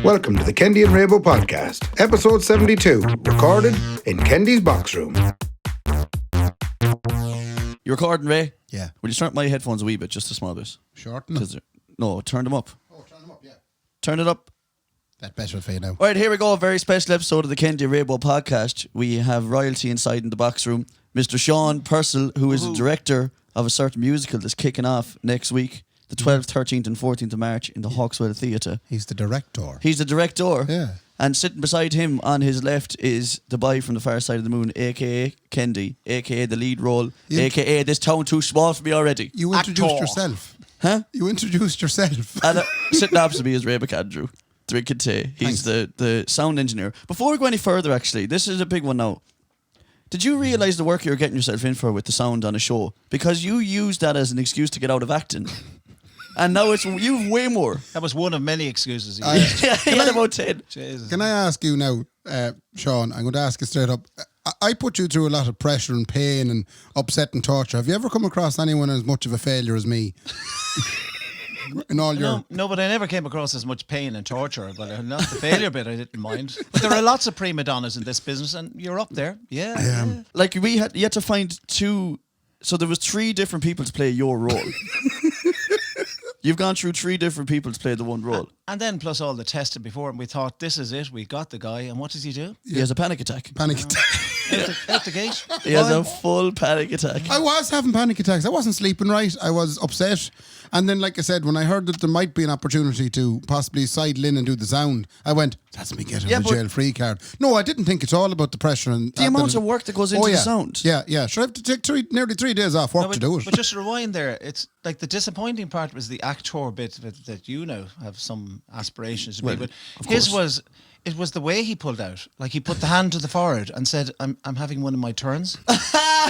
Welcome to the Kendy and Raybo podcast, episode 72, recorded in Kendy's box room. You recording, Ray? Yeah. Will you start my headphones a wee bit, just a small bit? Shorten them? No, turn them up. Oh, turn them up, yeah. Turn it up. That better for you now. All right, here we go. A very special episode of the Kendy and Raybo podcast. We have royalty inside in the box room. Mr. Shaun Purcell, who is the director of a certain musical that's kicking off next week, the 12th, 13th and 14th of March in the Hawkswell Theatre. He's the director. He's the director. Yeah. And sitting beside him on his left is the boy from the far side of the moon, a.k.a. Kendy, a.k.a. the lead role, a.k.a. this town too small for me already. You introduced yourself. Huh? You introduced yourself. And sitting opposite me is Ray Andrew, drinking tea. He's the sound engineer. Before we go any further, actually, this is a big one now. Did you realise the work you were getting yourself in for with the sound on a show? Because you used that as an excuse to get out of acting. And now you've way more. That was one of many excuses. He had about 10. Jesus. Can I ask you now, Shaun, I'm going to ask you straight up. I put you through a lot of pressure and pain and upset and torture. Have you ever come across anyone as much of a failure as me? In all your... No, but I never came across as much pain and torture. But not the failure bit, I didn't mind. But there are lots of prima donnas in this business, and you're up there. Yeah. Like you had to find two. So there was 3 different people to play your role. You've gone through 3 different people to play the one role. And then plus all the testing before, and we thought, this is it, we got the guy, and what does he do? He has a panic attack. Panic attack. Out the gate. He has a full panic attack. I was having panic attacks. I wasn't sleeping right. I was upset. And then, like I said, when I heard that there might be an opportunity to possibly sidle in and do the sound, I went, that's me getting a jail-free card. No, I didn't think it's all about the pressure. And the amount of work that goes into the sound. Yeah. Sure, I have to take nearly 3 days off work to do it. But just to rewind there, it's like the disappointing part was the actor bit that you now have some aspirations to be. But his was... It was the way he pulled out. Like he put the hand to the forehead and said, I'm having one of my turns.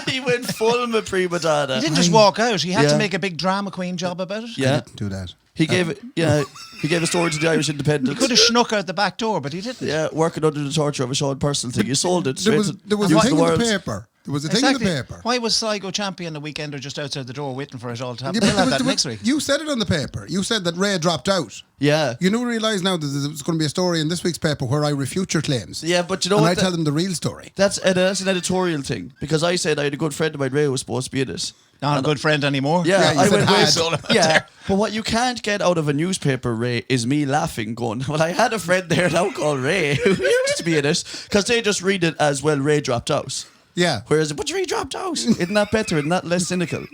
He went full prima donna. He didn't just walk out. He had to make a big drama queen job about it. Yeah. I didn't do that. He gave a story to the Irish Independent. He could have snuck out the back door, but he didn't. Yeah, working under the torture of a Shaun Purcell thing. He sold it. There was a thing in the paper. There was a thing in the paper. Why was Sligo champion a weekender just outside the door waiting for it all to happen? We'll have that next week. You said it on the paper. You said that Ray dropped out. Yeah. You do realise now that there's going to be a story in this week's paper where I refute your claims. Yeah, but you know and what? I tell them the real story. That's an editorial thing. Because I said I had a good friend of mine, Ray, who was supposed to be in it. Not a good friend anymore. Yeah, I went yeah. But what you can't get out of a newspaper, Ray, is me laughing, going, well, I had a friend there now called Ray who used to be in it. Because they just read it as, well, Ray dropped out. Yeah. Whereas, but Ray dropped out. Isn't that better? Isn't that less cynical?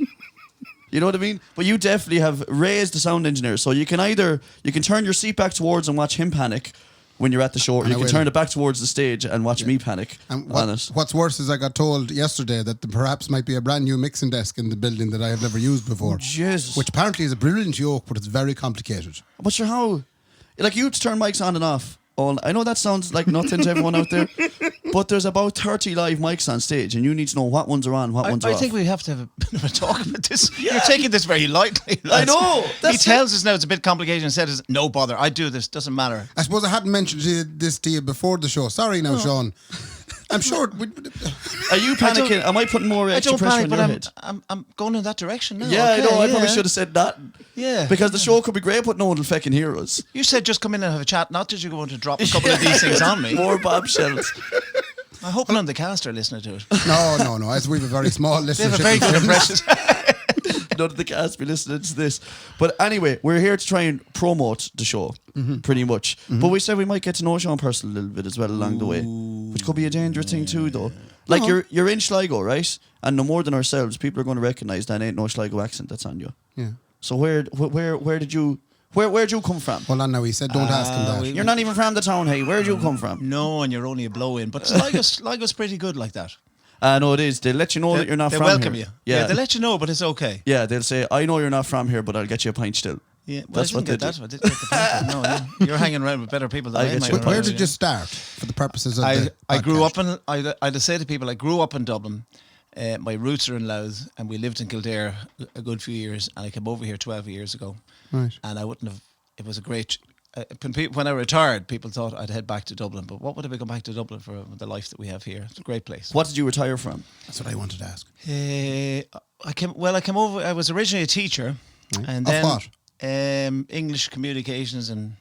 You know what I mean? But you definitely have Ray as the sound engineer. So you can turn your seat back towards and watch him panic when you're at the show, or you can turn it back towards the stage and watch me panic on it. What's worse is I got told yesterday that there perhaps might be a brand new mixing desk in the building that I have never used before. Oh, Jesus. Which apparently is a brilliant yoke, but it's very complicated. But sure, how? Like, you turn mics on and off. I know that sounds like nothing to everyone out there, but there's about 30 live mics on stage, and you need to know what ones are on, what ones are off. I think we have to have a bit of a talk about this. Yeah. You're taking this very lightly. I know. He tells us now it's a bit complicated and says, no bother, I do this, doesn't matter. I suppose I hadn't mentioned this to you before the show. Sorry now, Shaun. I'm sure. Are you panicking? Am I putting more extra pressure on your head? I'm going in that direction now. Yeah, I know. I probably should have said that. Yeah. Because the show could be great, but no one will fucking hear us. You said just come in and have a chat, not that you're going to drop a couple of these things on me. More bombshells. I hope none of the cast are listening to it. No. As we have a very small listenership. They have a very good impression. None of the cast be listening to this. But anyway, we're here to try and promote the show, pretty much. But we said we might get to know Shaun Purcell a little bit as well along the way, which could be a dangerous thing too, though. Like, you're in Sligo, right? And no more than ourselves, people are going to recognise that ain't no Sligo accent that's on you. Yeah. So where did you come from? Hold on now, he said don't ask him that. You're not even from the town, hey. Where'd you come from? No, and you're only a blow-in. But Sligo's pretty good like that. No, it is. They'll let you know that you're not from here. They welcome you. Yeah, they let you know, but it's okay. Yeah, they'll say, I know you're not from here, but I'll get you a pint still. Yeah, well, that's what they do. That's what they get the point. No, you're hanging around with better people than I am. Where did you start for the purposes of I grew up in... I'd say to people, I grew up in Dublin. My roots are in Louth, and we lived in Kildare a good few years, and I came over here 12 years ago. Right. And I wouldn't have... It was a great... when I retired, people thought I'd head back to Dublin. But what would I be going back to Dublin for the life that we have here? It's a great place. What did you retire from? That's what I wanted to ask. I came over... I was originally a teacher. Right. And then, of what? English communications and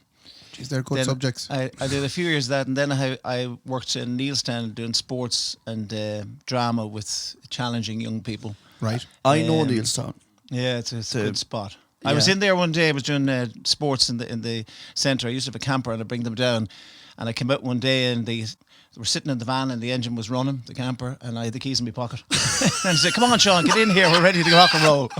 Jeez, they're good Then subjects. I did a few years of that, and then I worked in Neilstown doing sports and drama with challenging young people. Right. I know Neilstown. Yeah, it's a good spot. I was in there one day. I was doing sports in the centre. I used to have a camper, and I bring them down. And I came out one day, and they were sitting in the van, and the engine was running, the camper, and I had the keys in my pocket. And I said, "Come on, Shaun, get in here. We're ready to rock and roll."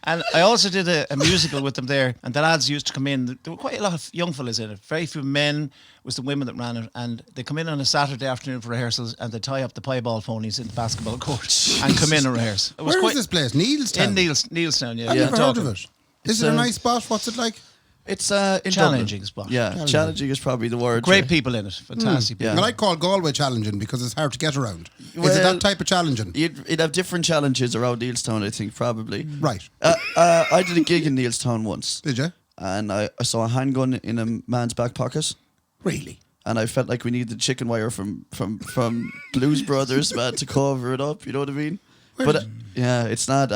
And I also did a musical with them there, and the lads used to come in. There were quite a lot of young fellas in it. Very few men. It was the women that ran it, and they come in on a Saturday afternoon for rehearsals, and they tie up the pieball ponies in the basketball court and come in and rehearse. It was Where is this place? Neilstown? In Neilstown, yeah. I've never heard of Talking. it. Is it a nice spot? What's it like? It's in Challenging Dublin. spot. Yeah, challenging is probably the word. Great people in it. Fantastic people. Well, I call Galway challenging because it's hard to get around. Is it Well, that type of challenging? You'd have different challenges around Neilstown, I think, probably. Right. I did a gig in Neilstown once. Did you? And I saw a handgun in a man's back pocket. Really? And I felt like we needed chicken wire from Blues Brothers, man, to cover it up. You know what I mean? Yeah, it's not.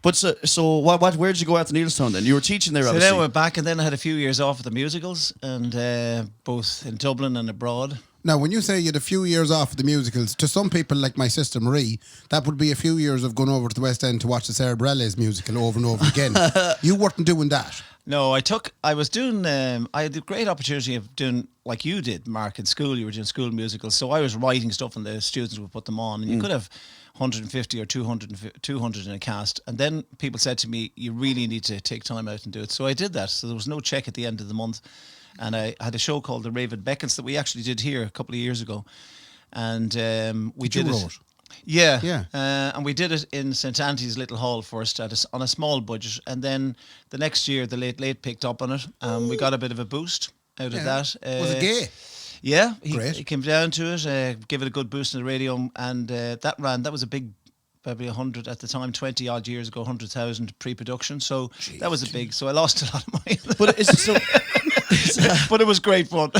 But so what? Where did you go after Neilstown then? You were teaching there, So obviously. then I went back, and then I had a few years off of the musicals, and both in Dublin and abroad. Now, when you say you had a few years off of the musicals, to some people like my sister Marie, that would be a few years of going over to the West End to watch the Sarah Bareilles musical over and over again. You weren't doing that. No, I was doing, I had the great opportunity of doing, like you did, Mark, in school. You were doing school musicals. So I was writing stuff and the students would put them on. And you could have 150 or 200 in a cast. And then people said to me, you really need to take time out and do it. So I did that. So there was no check at the end of the month. And I had a show called the Raven Becketts that we actually did here a couple of years ago. And we did you it. wrote? Yeah. Yeah. And we did it in St. Anthony's Little Hall first on a small budget. And then the next year, the Late picked up on it. We got a bit of a boost out of that. Was it gay? Yeah. Great. He came down to it, gave it a good boost in the radio. And that was a big, probably 100 at the time, 20 odd years ago, 100,000 pre-production. So that was a big, so I lost a lot of money. But is it so? But it was great fun.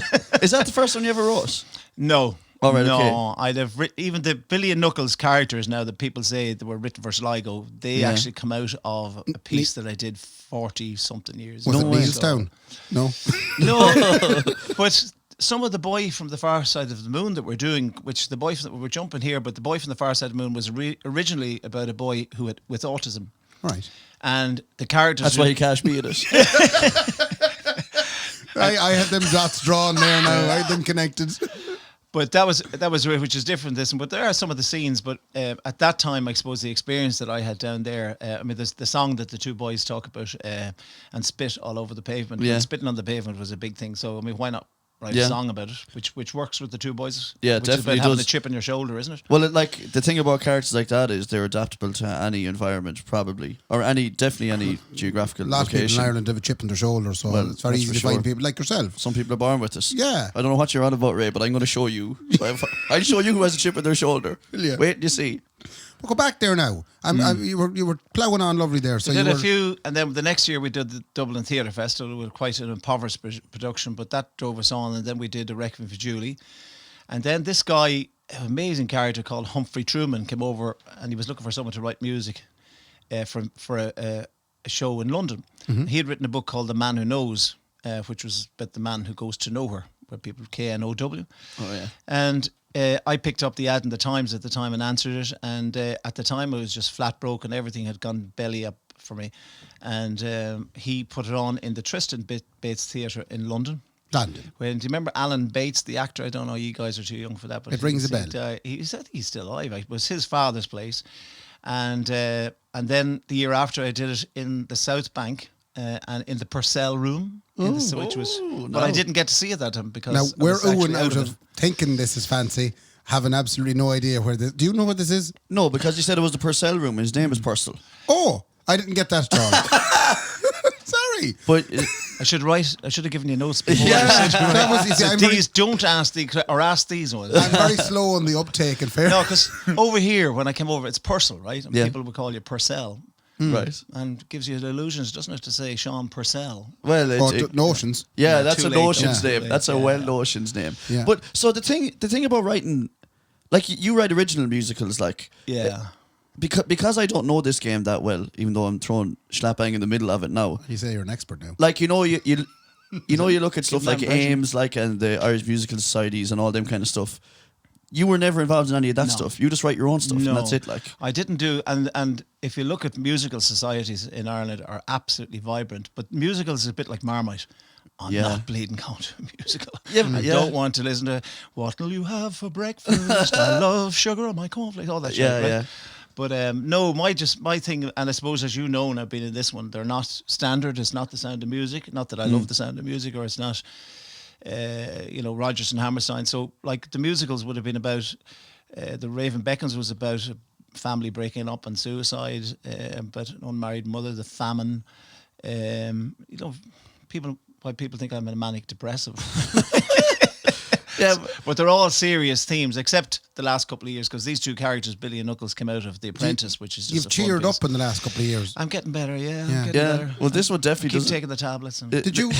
Is that the first one you ever wrote? No. All right, no, okay. I'd have even the Billy and Knuckles characters now that people say they were written for Sligo, they actually come out of a piece that I did 40 something years Was ago. it Neilstown? No. No, but some of the boy from the far side of the moon that we're doing, which the boy from we're jumping here, but the boy from the far side of the moon was originally about a boy who had with autism, Right. and the characters. That's why you can't beat it. I had them dots drawn there now. I had them connected. But that was which is different this, but there are some of the scenes. But at that time, I suppose the experience that I had down there. I mean, there's the song that the two boys talk about and spit all over the pavement. Yeah. And spitting on the pavement was a big thing. So I mean, why not write a song about it, which works with the two boys? Yeah, which definitely is about having does. a chip on your shoulder, isn't it? Well, the thing about characters like that is they're adaptable to any environment, probably, or definitely any geographical A lot of people location. in Ireland have a chip on their shoulder, so Well, it's very that's easy for to sure. find people like yourself. Some people are born with this. Yeah. I don't know what you're on about, Ray, but I'm going to show you. I'll show you who has a chip on their shoulder. Will you? Wait, and you see. We'll go back there now. You were ploughing on lovely there. So We you did were, a few, and then the next year we did the Dublin Theatre Festival with quite an impoverished production, but that drove us on. And then we did a Requiem for Julie, and then this guy, an amazing character called Humphrey Truman, came over, and he was looking for someone to write music for a show in London. He had written a book called The Man Who Knows, which was about the man who goes to nowhere, where people KNOW. Oh, yeah. And I picked up the ad in the Times at the time and answered it. And at the time, I was just flat broke and everything had gone belly up for me. And he put it on in the Tristan Bates Theatre in London. London. When do you remember Alan Bates, the actor? I don't know, you guys are too young for that, but It rings a bell. He said he's still alive. It was his father's place, and then the year after, I did it in the South Bank and in the Purcell room, which was. But I didn't get to see it that time because Now, I we're was actually out of it. thinking this is fancy, having absolutely no idea where this... Do you know what this is? No, because you said it was the Purcell room. His name is Purcell. Oh, I didn't get that, John. Sorry. But I should have given you notes before. Yeah. That was, you see, I'm very, Don't ask ask these ones. I'm very slow on the uptake and fair. No, because over here, when I came over, it's Purcell, right? And Yeah. people would call you Purcell. right. And gives you illusions, doesn't it, to say Shaun Purcell? Well, Or notions. yeah, that's too a late, notions yeah. name. Too That's a late, well yeah. notions name. Yeah. But so the thing about writing, like you write original musicals, like Yeah. because I don't know this game that well, even though I'm throwing slap bang in the middle of it now. You say you're an expert now. Like you you know, you look at stuff Give like them impression. AIMS, like, and the Irish Musical Societies and all them kind of stuff. You were never involved in any of that stuff. You just write your own stuff, and that's it. Like, I didn't do, and if you look at musical societies in Ireland, are absolutely vibrant. But musicals is a bit like Marmite. I'm not bleeding going to a musical. I don't want to listen to "What'll you have for breakfast?" I love sugar on my cornflakes, all that shit. Right? But no, my thing, and I suppose as you know, and I've been in this one, they're not standard. It's not The Sound of Music. Not that I love The Sound of Music, or it's not. Rodgers and Hammerstein. So, like, the musicals would have been about the Raven Becketts was about a family breaking up and suicide, but an unmarried mother, the famine. Why people think I'm a manic depressive. But they're all serious themes, except the last couple of years, because these two characters, Billy and Knuckles, came out of The Apprentice, which is just you've cheered up in the last couple of years. I'm getting better, I'm getting better. Well, this one definitely keep taking the tablets. And did you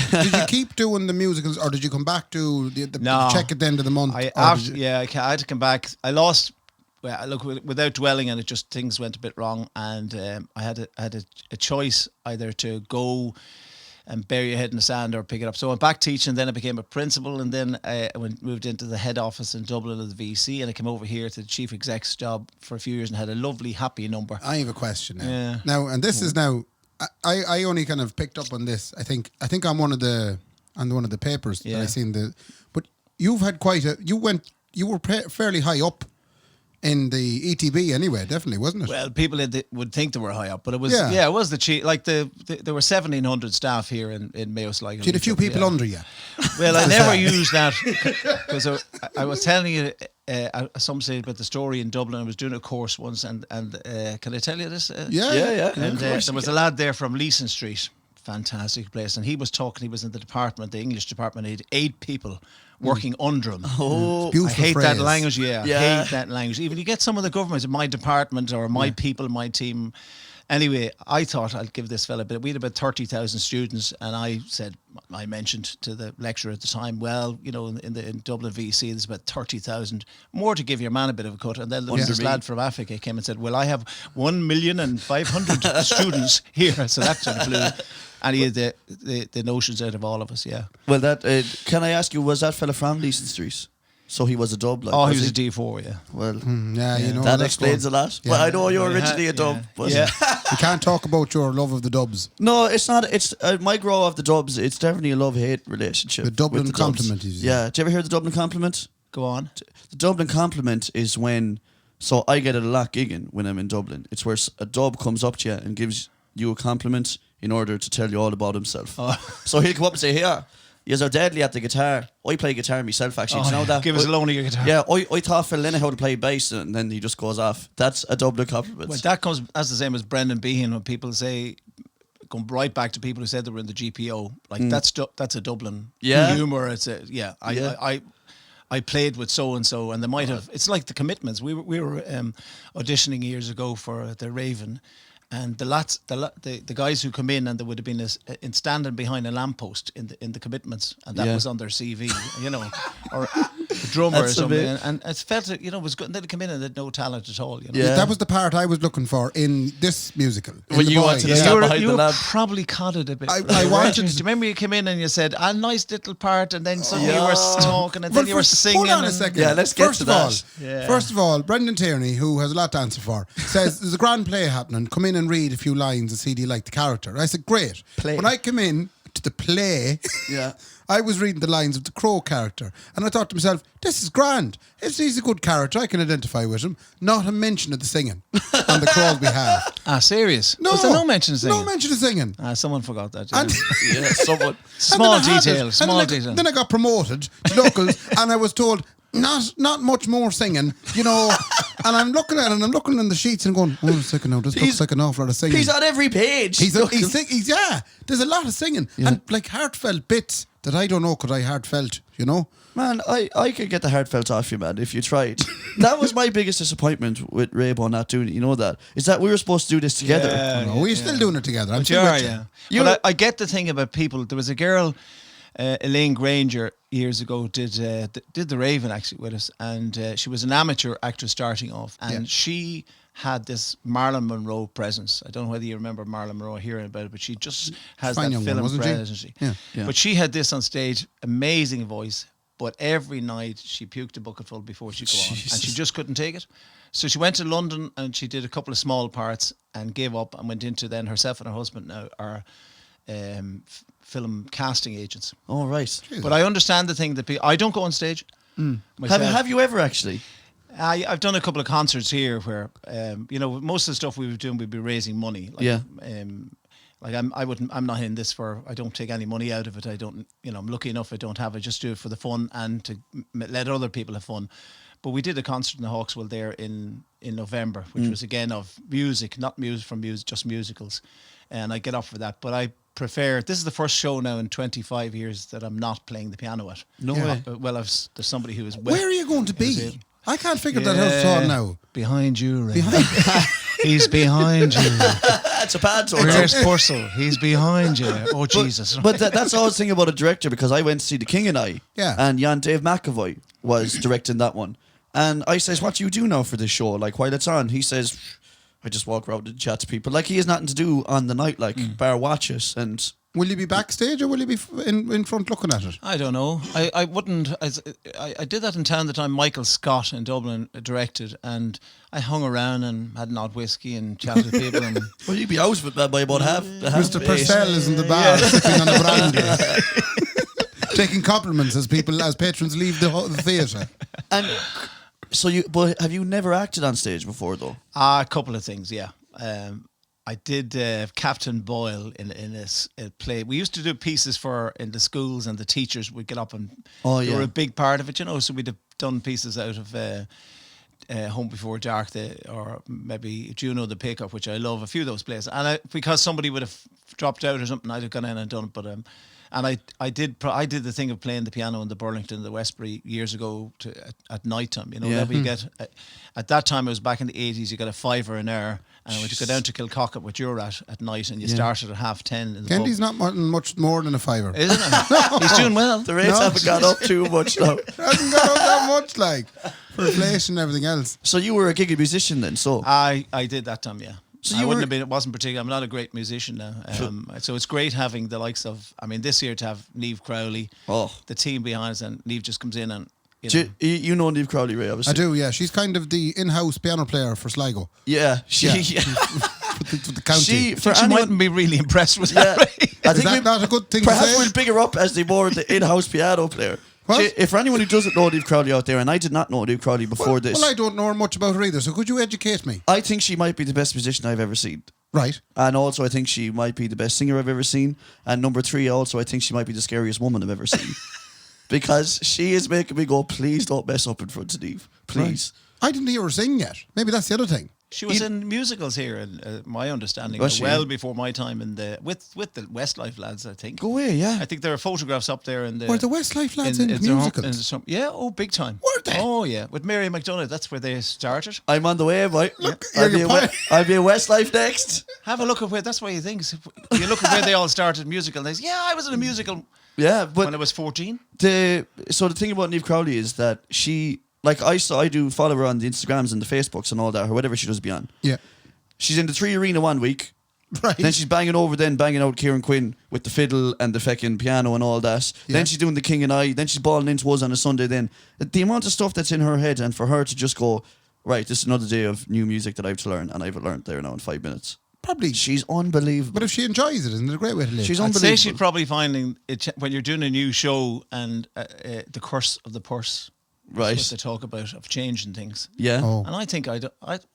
keep doing the musicals, or did you come back to the check at the end of the month? I had to come back. I lost. Well, look, without dwelling on it, just things went a bit wrong, and I had a choice either to go and bury your head in the sand or pick it up. So I went back teaching, then I became a principal, and then I moved into the head office in Dublin of the VC, and I came over here to the chief exec's job for a few years and had a lovely, happy number. I have a question now. Yeah. Now, and this is now, I only kind of picked up on this. I think on one of the papers that I seen but you've had you were fairly high up in the ETB anyway, definitely, wasn't it? Well, people would think they were high up, but it was it was the chief. Like there were 1,700 staff here in Mayo Sligo. You had a few people under you. Well, I never used that because I was telling you at some stage about the story in Dublin. I was doing a course once, and can I tell you this? Yeah. And there was a lad there from Leeson Street, fantastic place, and he was talking. He was in the department, the English department. He had 8 people working under him. Oh, I hate that language. I hate that language. Even you get some of the governments in my department or my people, my team. Anyway, I thought I'd give this fella a bit. We had about 30,000 students, and I mentioned to the lecturer at the time, well, in Dublin VC, there's about 30,000, more to give your man a bit of a cut. And then this lad from Africa came and said, well, I have 1,500,000 students here, so that sort of flew. And he had the notions out of all of us, Well, that can I ask you, was that fella from Leeson Street? So he was a dub, like. Oh, he was a D4, yeah. Well, that explains a lot. Yeah. Well, I know you're originally a dub, but you can't talk about your love of the dubs. No, it's not. It's my grow of the dubs. It's definitely a love-hate relationship. The Dublin with the compliment. Yeah. Do you ever hear the Dublin compliment? Go on. The Dublin compliment is when. So I get it a lot gigging when I'm in Dublin. It's where a dub comes up to you and gives you a compliment in order to tell you all about himself. Oh. So he'll come up and say, "Here, you're deadly at the guitar. I play guitar myself, actually. Do you know that? Give us a loan of your guitar." Yeah, I taught Phil Lennon how to play bass, and then he just goes off. That's a Dublin compliment. Well, that comes as the same as Brendan Behan when people say, going right back to people who said they were in the GPO. Like that's a Dublin humour. It's I played with so and so, and they might have. It's like the Commitments. We were auditioning years ago for the Raven. And the guys who come in, and there would have been in standing behind a lamppost in the Commitments, and that was on their CV, or the drummer or something. And it felt it was good. And they'd come in and they'd no talent at all. Yeah. That was the part I was looking for in this musical. When you wanted to stand behind the lamp. Probably codded a bit. I wanted. Do you remember you came in and you said a nice little part, and then suddenly you were talking, and then you were singing. Hold on a second. Yeah, let's get to that. First of all, Brendan Tierney, who has a lot to answer for, says there's a grand play happening. Come in and read a few lines and see do you like the character. I said, great. Play. When I came in to the play, I was reading the lines of the Crow character, and I thought to myself, this is grand. If he's a good character, I can identify with him. Not a mention of the singing on the Crow's behalf. Serious? No. Was there no mention of singing? No mention of singing. Someone forgot that. And someone. Small detail. Then I got promoted to locals, and I was told, not much more singing, and I'm looking at it, and I'm looking in the sheets and going, oh, second now, this looks like an awful lot of singing. He's on every page. He's there's a lot of singing, and like heartfelt bits that I don't know could I heartfelt, Man, I could get the heartfelt off you, man, if you tried. That was my biggest disappointment with Raybo not doing it. You know that? Is that we were supposed to do this together. We're still doing it together. I'm sure, But I get the thing about people. There was a girl, Elaine Granger, years ago did the Raven actually with us, and she was an amateur actress starting off, and she had this Marlyn Monroe presence. I don't know whether you remember Marlyn Monroe hearing about it, but she just has Fine that young film one, wasn't she? presence. Yeah. Yeah. But she had this on stage, amazing voice. But every night she puked a bucketful before she'd go on, and she just couldn't take it. So she went to London and she did a couple of small parts and gave up and went into then herself and her husband now are film casting agents. Oh, right. But I understand the thing that I don't go on stage. Have you ever actually? I've done a couple of concerts here where, most of the stuff we were doing, we'd be raising money. Like, Like I'm not in this I don't take any money out of it. I don't, I'm lucky enough I don't have it. Just do it for the fun and to let other people have fun. But we did a concert in the Hawkswell there in November, which was again of music, not music from music, just musicals. And I get up for that. But I prefer, this is the first show now in 25 years that I'm not playing the piano at. No way. Well, there's somebody who is... Where are you going to be? I can't figure that out at all now. Behind you, Ray. He's behind you. That's a bad sort. Where's Purcell? He's behind you. Oh, Jesus. But that's all I was thinking about a director, because I went to see The King and I. Yeah. And Dave McAvoy was directing that one. And I says, what do you do now for this show? Like, while it's on? He says, I just walk around and chat to people. Like, he has nothing to do on the night, like, bar watch it. And will you be backstage or will you be in front looking at it? I don't know. I wouldn't. I did that in town the time Michael Scott in Dublin directed, and I hung around and had an odd whiskey and chatted to people. And well, you'd be out with that by about half. Mr. Purcell is in the bar sipping on the brandy, taking compliments as patrons leave the theatre. And so but have you never acted on stage before though? A couple of things, yeah. I did Captain Boyle in a play. We used to do pieces in the schools, and the teachers would get up and they were a big part of it, So we'd have done pieces out of Home Before Dark, or maybe Juno the Pickup, which I love. A few of those plays, and because somebody would have dropped out or something, I'd have gone in and done it. But and I did the thing of playing the piano in the Burlington, the Westbury years ago at night time. That we get at that time. It was back in the 80s. You got a $5 an hour, and when you go down to Kilcocket, which you're at night, and you started at 10:30 in the Kendy's pub. not much more than a $5, Isn't it? He's doing well. The rates haven't gone up too much now. Hasn't gone up that much, like, for inflation and everything else. So you were a giggy musician then? So I did that time, yeah. So I wouldn't have been. It wasn't particular. I'm not a great musician now. So it's great having the likes of. I mean, this year to have Niamh Crowley, the team behind us, and Niamh just comes in and. You know Niamh Crowley, Ray? Obviously. I do. Yeah, she's kind of the in-house piano player for Sligo. Yeah, with the county. She mightn't be really impressed with that. I think that not a good thing to perhaps say? we'll big her up as the in-house piano player. If for anyone who doesn't know Niamh Crowley out there, and I did not know Niamh Crowley before this. Well, I don't know much about her either, so could you educate me? I think she might be the best musician I've ever seen. Right. And also I think she might be the best singer I've ever seen. And number 3, also I think she might be the scariest woman I've ever seen. Because she is making me go, please don't mess up in front of Niamh. Please. Right. I didn't hear her sing yet. Maybe that's the other thing. She was in musicals here, and my understanding, well before my time with the Westlife lads, I think. Go away, yeah. I think there are photographs up there in the. Were the Westlife lads in musicals? Big time. Were they? Oh yeah, with Mary McDonald. That's where they started. I'm on the way, boy. Look, I'll be in Westlife next. Have a look at where. That's why you think. You look at where they all started musical. They say, yeah, I was in a musical. Yeah, but when I was 14. The thing about Niamh Crowley is that she. Like I do follow her on the Instagrams and the Facebooks and all that, or whatever she does be on. Yeah. She's in the 3 Arena one week. Right. Then she's banging out Kieran Quinn with the fiddle and the fucking piano and all that. Yeah. Then she's doing The King and I. Then she's balling into us on a Sunday then. The amount of stuff that's in her head, and for her to just go, right, this is another day of new music that I have to learn, and I've learned there now in 5 minutes. Probably. She's unbelievable. But if she enjoys it, isn't it a great way to live? She's I'd unbelievable. say she's probably finding it when you're doing a new show and the curse of the purse. Right. That's what they talk about, of changing things. Yeah. Oh. And I think I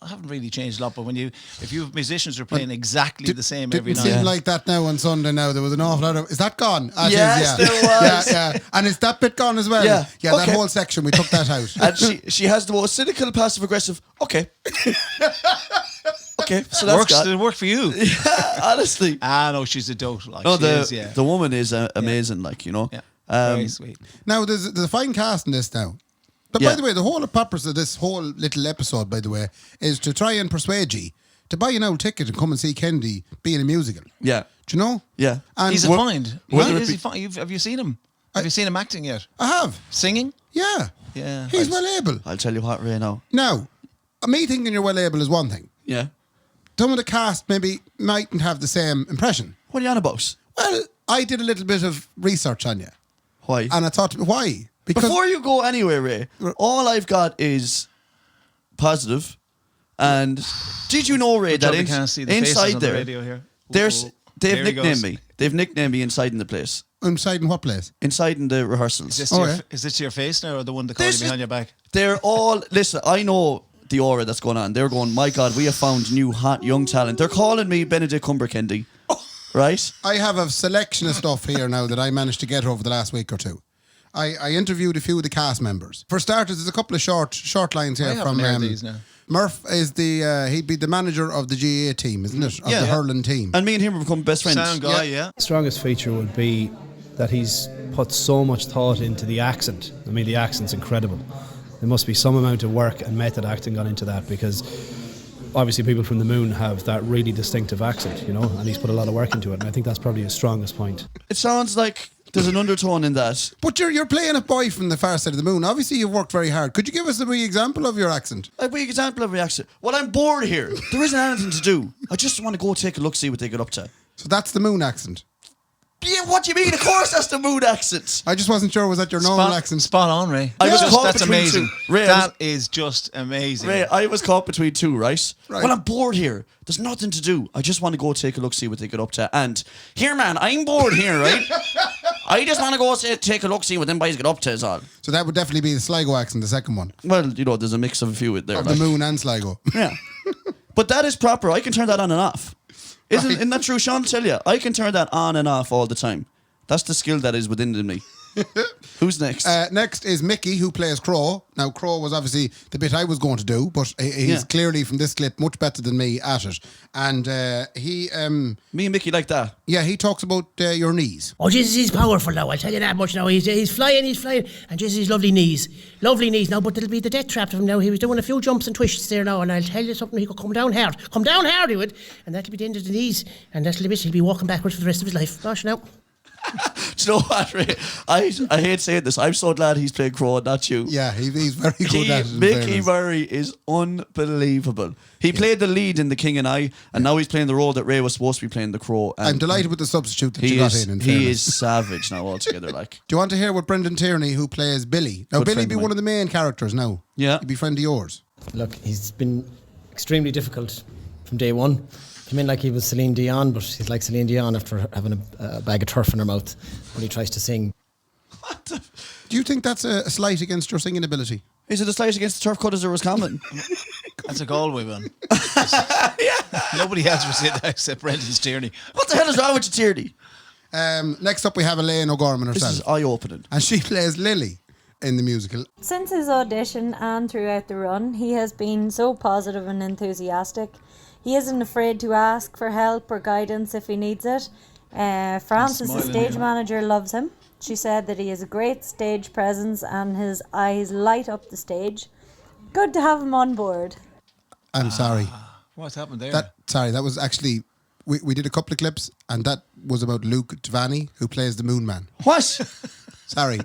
haven't really changed a lot, but if you have musicians who are playing exactly the same every night. Didn't seem like that now on Sunday now. There was an awful lot of... Is that gone? Yes, there was. Yeah. And is that bit gone as well? Yeah. Yeah, Okay. that whole section, we took that out. And she has the most cynical, passive-aggressive, okay. Okay, so that's Did it work for you? Yeah, honestly. No, she's a dote. Like, no, the woman is amazing, like, Yeah, very sweet. Now, there's a fine cast in this now. But by the way, the whole purpose of this whole little episode, by the way, is to try and persuade you to buy an old ticket and come and see Kendy be in a musical. Yeah. Do you know? Yeah. And He's a find. Is he fine? Have you seen him? Have you seen him acting yet? I have. Singing? Yeah. Yeah. He's well able. I'll tell you what, Ray, now. Now, me thinking you're well able is one thing. Yeah. Some of the cast maybe mightn't have the same impression. What are you on about? Well, I did a little bit of research on you. Why? And I thought, why? Because Before you go anywhere, Ray, all I've got is positive. And did you know, Ray, that we can't see the faces inside on the there, radio here. they've There he nicknamed goes. me. They've nicknamed me inside in the place. inside in what place? Inside in the rehearsals. Is this to your face now, or the one that called you behind your back? They're all, listen, I know the aura that's going on. They're going, my God, we have found new hot young talent. They're calling me Benedict Kendy. Right? I have a selection of stuff here now that I managed to get over the last week or two. I interviewed a few of the cast members. For starters, there's a couple of short lines here from these now. Murph is he'd be the manager of the GAA team, isn't it? Of the hurling team. And me and him have become best friends. Sound guy, yeah. Strongest feature would be that he's put so much thought into the accent. I mean, the accent's incredible. There must be some amount of work and method acting gone into that, because obviously people from the Moon have that really distinctive accent, you know, and he's put a lot of work into it, and I think that's probably his strongest point. It sounds like there's an undertone in that. But you're playing a boy from the far side of the moon. Obviously, you've worked very hard. Could you give us a wee example of your accent? A wee example of my accent. Well, I'm bored here. There isn't anything to do. I just want to go take a look, see what they get up to. So that's the moon accent. Yeah, what do you mean? Of course that's the mood accent. I just wasn't sure, was that your normal accent? Spot on, Ray. I was caught That's between amazing. two. Ray, That is just amazing. Ray, I was caught between two, right? Right. Well, I'm bored here. There's nothing to do. I just want to go take a look, see what they get up to. And here, man, I'm bored here, right? I just want to go take a look, see what them boys get up to is all. So that would definitely be the Sligo accent, the second one. Well, you know, there's a mix of a few in there. Of like. the moon and Sligo. Yeah. But that is proper. I can turn that on and off. Isn't Right. that true, Sean? Tell you, I can turn that on and off all the time. That's the skill that is within me. Who's next? Next is Mickey, who plays Crow. Now, Crow was obviously the bit I was going to do, but he's clearly, from this clip, much better than me at it. And he... Me and Mickey like that. Yeah, he talks about your knees. Oh, Jesus, he's powerful now, I'll tell you that much now. He's flying. And Jesus, his lovely knees. Lovely knees now, but it'll be the death trap to him now. He was doing a few jumps and twists there now, and I'll tell you something, he could come down hard. Come down hard, he would. And that'll be the end of the knees. And that'll be it. He'll be walking backwards for the rest of his life. Gosh, now. Do you know what, Ray? I hate saying this. I'm so glad he's playing Crow, not you. Yeah, he's very good at it. in Mickey fairness. Murray is unbelievable. He played the lead in The King and I, and now he's playing the role that Ray was supposed to be playing, the Crow. And I'm delighted with the substitute that he you got is, in he fairness. is savage now altogether. Like, Do you want to hear what Brendan Tierney, who plays Billy? Now, Good Billy friend be of one mine. of the main characters now. Yeah. He'd be friend of yours. Look, he's been extremely difficult from day one. Came in like he was Celine Dion, but he's like Celine Dion after having a bag of turf in her mouth when he tries to sing. Do you think that's a slight against your singing ability? is it a slight against the turf cutters or Roscommon? That's a Galway one. Nobody else was in that except Brendan Tierney. What the hell is wrong with you, Tierney? Next up, we have Elaine O'Gorman This is herself. eye-opening. And she plays Lily in the musical. Since his audition and throughout the run, he has been so positive and enthusiastic. He isn't afraid to ask for help or guidance if he needs it. Frances, the stage manager, loves him. She said that he has a great stage presence and his eyes light up the stage. Good to have him on board. I'm sorry. What's happened there? That was actually... We did a couple of clips, and that was about Luke Devaney, who plays the Moon Man. What? Sorry.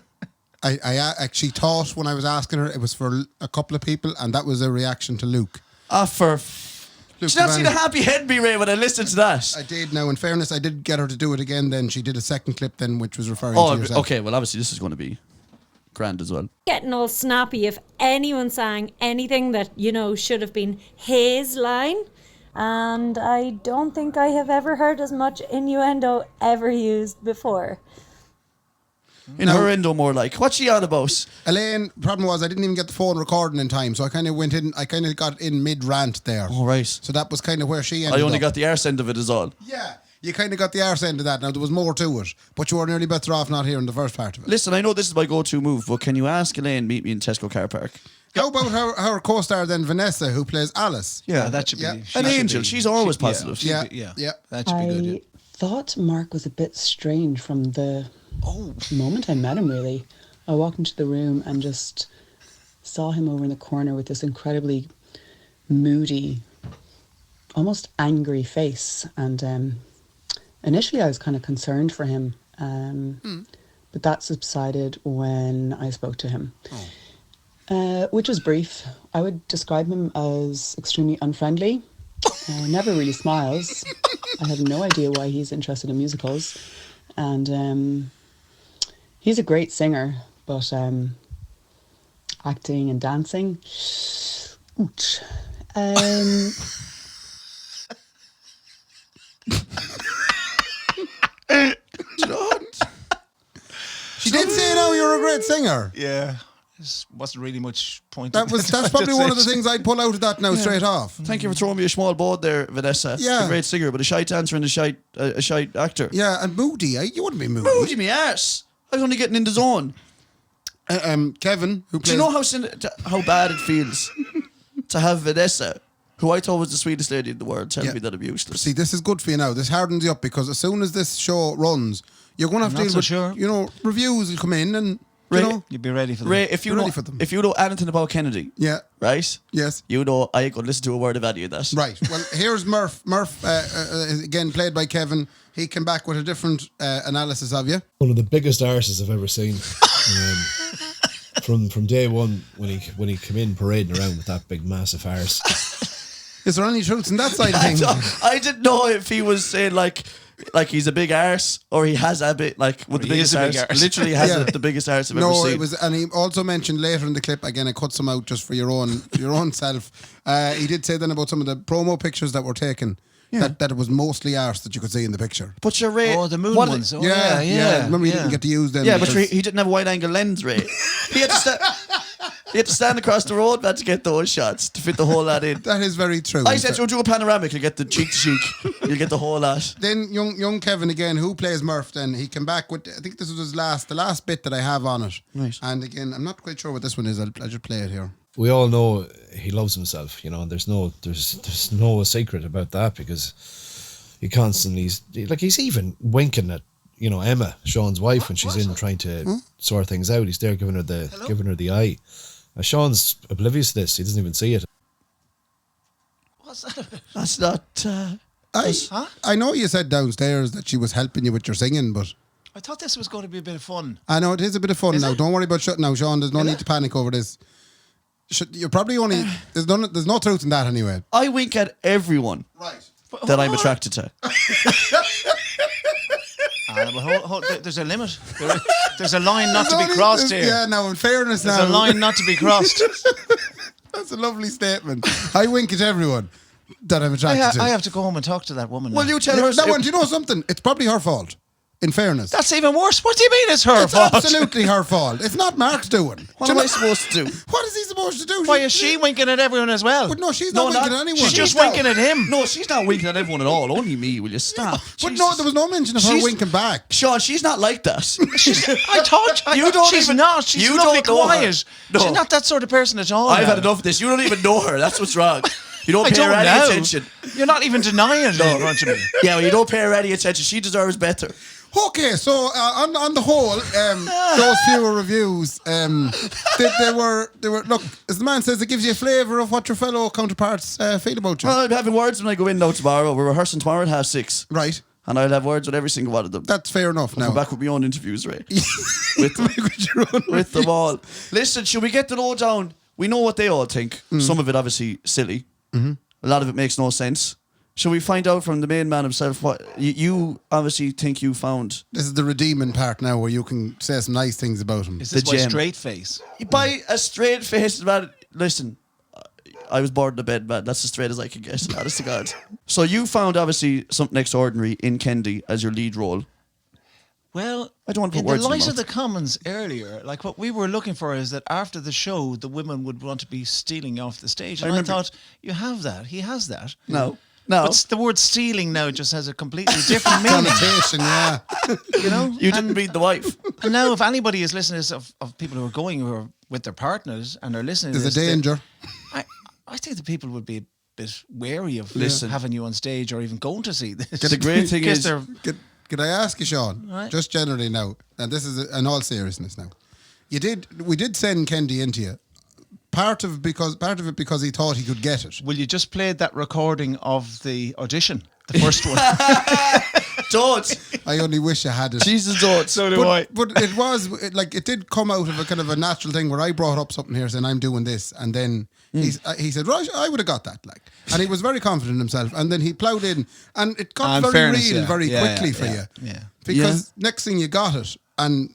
I actually thought when I was asking her, it was for a couple of people, and that was a reaction to Luke. Did you not see the happy head be, Ray, when I listened to that? I did. Now, in fairness, I did get her to do it again. Then she did a second clip, then which was referring to yourself. Okay. Well, obviously this is going to be grand as well. Getting all snappy if anyone sang anything that, should have been his line. And I don't think I have ever heard as much innuendo ever used before. In her endo, more like, what's she on about? Elaine, problem was I didn't even get the phone recording in time, so I kind of got in mid-rant there. Oh, right. So that was kind of where she ended I only up. got the arse end of it is all. Yeah, you kind of got the arse end of that. Now, there was more to it, but you were nearly better off not hearing the first part of it. Listen, I know this is my go-to move, but can you ask Elaine meet me in Tesco car park? How about our co-star then, Vanessa, who plays Alice? Yeah, that should be... Yeah. An angel. She's always positive. Yeah. That should be good, yeah. I thought Mark was a bit strange from the moment I met him, really. I walked into the room and just saw him over in the corner with this incredibly moody, almost angry face. And initially I was kind of concerned for him, but that subsided when I spoke to him. Which was brief. I would describe him as extremely unfriendly. Never really smiles. I have no idea why he's interested in musicals. And he's a great singer, but acting and dancing, ouch. She did say, "No, you're a great singer." Yeah. There wasn't really much point. That's probably one of the things I'd pull out of that now straight off. Thank you for throwing me a small board there, Vanessa. Yeah. A great singer, but a shite dancer and a shite actor. Yeah, and moody. You wouldn't be moody. Moody me arse. I was only getting in the zone. Kevin, who plays... Do you know how bad it feels to have Vanessa, who I thought was the sweetest lady in the world, tell me that I'm useless? See, this is good for you now. This hardens you up, because as soon as this show runs, you're going to have to deal with, sure. reviews will come in and... Ray, you'd be ready for them. Ray, if you know anything about Kennedy, right? Yes. You know I ain't gonna listen to a word of any of that. Right. Well, here's Murph. Murph, again played by Kevin. He came back with a different analysis of you. One of the biggest arses I've ever seen. From day one when he came in parading around with that big massive arse. Is there any truth in that side of things? I didn't know if he was saying like he's a big arse, or he has a bit with the biggest arse. Literally has the biggest arse I've ever seen. No, it was, and he also mentioned later in the clip. Again, I cut some out just for your own self. He did say then about some of the promo pictures that were taken. Yeah. That it was mostly arse that you could see in the picture. But you're Ray. Oh, the moon ones. Oh, yeah. Remember, he didn't get to use them. Yeah, but he didn't have a wide angle lens, Ray. He had to stand across the road, man, to get those shots, to fit the whole lot in. That is very true. I said, you'll do a panoramic, you'll get the cheek to cheek, you'll get the whole lot. Then young Kevin again, who plays Murph, then he came back with, I think this was the last bit that I have on it. Right. And again, I'm not quite sure what this one is. I'll just play it here. We all know he loves himself, and there's no secret about that, because he constantly he's even winking at Emma, Shaun's wife, when she's in trying to sort things out. He's there giving her the eye. Shaun's oblivious to this. He doesn't even see it. What's that about? That's not. I know you said downstairs that she was helping you with your singing, but I thought this was going to be a bit of fun. I know it is a bit of fun now. Don't worry about shutting now, Shaun. There's no need to panic over this. You're probably only there's no truth in that anyway. I wink at everyone that I'm attracted to. There's a limit. There's a line not to be crossed here. Yeah, now in fairness, there's a line not to be crossed. That's a lovely statement. I wink at everyone that I'm attracted to. I have to go home and talk to that woman. Well, you tell her. That one, do you know something? It's probably her fault. In fairness. That's even worse. What do you mean it's her fault? It's absolutely her fault. It's not Mark's doing. What am I supposed to do? What is he supposed to do? Why is she winking at everyone as well? But no, she's not winking at anyone. She's just winking at him. No, she's not winking at everyone at all. Only me. Will you stop? But no, there was no mention of her winking back. Shaun, she's not like that. I thought you don't. She's not. She's lovely, quiet. No. She's not that sort of person at all. I've had enough of this. You don't even know her. That's what's wrong. You don't pay her any attention. You're not even denying it in front of me. Yeah, well, you don't pay her any attention. She deserves better. Okay, so on the whole, those fewer reviews, they were. Look, as the man says, it gives you a flavour of what your fellow counterparts feel about you. Well, I'm having words when I go in now tomorrow. We're rehearsing tomorrow at 6:30. Right. And I'll have words with every single one of them. That's fair enough. Now I'm back with my own interviews, Ray. with them all. Listen, should we get the lowdown? We know what they all think. Some of it obviously silly. Mm-hmm. A lot of it makes no sense. Shall we find out from the main man himself what you obviously think you found? This is the redeeming part now, where you can say some nice things about him. Is this by straight face? By a straight face, man. Listen, I was born in a bed, man. That's as straight as I can get, honest to God. So you found obviously something extraordinary in Kendy as your lead role. Well, I don't want to put in words the in light your of the comments earlier, like what we were looking for is that after the show, the women would want to be stealing off the stage. And I thought, you have that. He has that. No. But the word stealing now just has a completely different meaning. Connotation, yeah. You didn't read the wife. And now if anybody is listening to this, of people who are going who are with their partners and are listening to There's this, a danger. I think the people would be a bit wary of having you on stage or even going to see this. The great thing is... Could I ask you, Shaun, just generally now, and this is in all seriousness now, we did send Kendy into you. Part of it because he thought he could get it. Will you just play that recording of the audition, the first one? Don't. I only wish I had it. Jesus, don't. So do I. But it did come out of a kind of a natural thing where I brought up something here saying I'm doing this, and then he said, right, I would have got that, like, and he was very confident in himself, and then he ploughed in, and it got very real very quickly for you, because next thing you got it, and